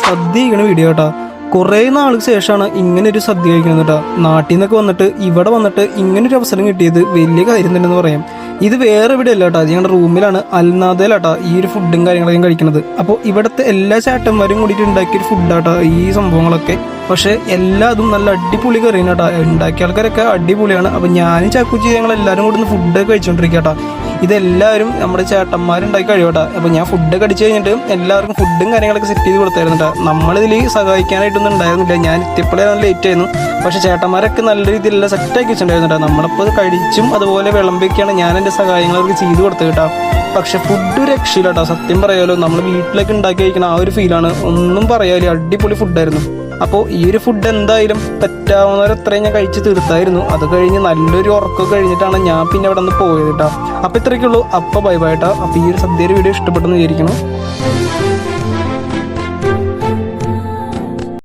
സദ്യ കഴിക്കണ വീഡിയോ കേട്ടോ. കുറേ നാൾക്ക് ശേഷമാണ് ഇങ്ങനെ ഒരു സദ്യ കഴിക്കുന്നത് കേട്ടോ. നാട്ടിൽ നിന്നൊക്കെ വന്നിട്ട് ഇവിടെ വന്നിട്ട് ഇങ്ങനൊരു അവസരം കിട്ടിയത് വലിയ കാര്യം തന്നെയെന്ന് പറയാം. ഇത് വേറെ ഇവിടെ അല്ല കേട്ടോ, ഞങ്ങളുടെ റൂമിലാണ് അൽനാദയിലാട്ടോ ഈ ഒരു ഫുഡും കാര്യങ്ങളൊക്കെ കഴിക്കുന്നത്. അപ്പോൾ ഇവിടുത്തെ എല്ലാ ചേട്ടന്മാരും കൂടിയിട്ട് ഉണ്ടാക്കിയൊരു ഫുഡാട്ടോ ഈ സംഭവങ്ങളൊക്കെ. പക്ഷേ എല്ലാതും നല്ല അടിപൊളി കറിയാണ് കേട്ടോ. ഉണ്ടാക്കിയ ആൾക്കാരൊക്കെ അടിപൊളിയാണ്. അപ്പോൾ ഞാനും ചാക്കുച്ചി ഞങ്ങളെല്ലാവരും കൂടി ഫുഡ് കഴിച്ചുകൊണ്ടിരിക്കുക കേട്ടോ. ഇതെല്ലാവരും നമ്മുടെ ചേട്ടന്മാരുണ്ടാക്കി കഴിയോട്ടെ. അപ്പോൾ ഞാൻ ഫുഡൊക്കെ അടിച്ചു കഴിഞ്ഞിട്ട് എല്ലാവർക്കും ഫുഡും കാര്യങ്ങളൊക്കെ സെറ്റ് ചെയ്ത് കൊടുത്തായിരുന്നു കേട്ടോ. നമ്മളിതിൽ സഹായിക്കാനായിട്ടൊന്നും ഉണ്ടായിരുന്നില്ല. ഞാൻ എത്തിയപ്പോഴേ നല്ല ലേറ്റ് ആയിരുന്നു. പക്ഷേ ചേട്ടന്മാരൊക്കെ നല്ല രീതിയിലെല്ലാം സെറ്റാക്കി വെച്ചിട്ടുണ്ടായിരുന്നു കേട്ടോ. നമ്മളപ്പോൾ കഴിച്ചും അതുപോലെ വിളമ്പിയൊക്കെയാണ് ഞാൻ എൻ്റെ സഹായങ്ങളൊക്കെ ചെയ്ത് കൊടുത്തത് കേട്ടോ. പക്ഷെ ഫുഡ് രക്ഷയില്ല കേട്ടോ. സത്യം പറയാലോ, നമ്മൾ വീട്ടിലൊക്കെ ഉണ്ടാക്കി കഴിക്കുന്ന ആ ഒരു ഫീലാണ്. ഒന്നും പറയാലോ, അടിപൊളി ഫുഡായിരുന്നു. അപ്പോൾ ഈ ഒരു ഫുഡ് എന്തായാലും പറ്റാവുന്നവരത്രയും ഞാൻ കഴിച്ച് തീർത്തായിരുന്നു. അത് കഴിഞ്ഞ് നല്ലൊരു ഉറക്കം കഴിഞ്ഞിട്ടാണ് ഞാൻ പിന്നെ അവിടെ നിന്ന് പോയത് കേട്ടോ. അപ്പോൾ ഇത്രയൊക്കെ ഉള്ളൂ. അപ്പോൾ ബൈ ബൈ കേട്ടോ. അപ്പോൾ ഈ ഒരു സദ്യയുടെ വീഡിയോ ഇഷ്ടപ്പെട്ടെന്ന് വിചാരിക്കുന്നു.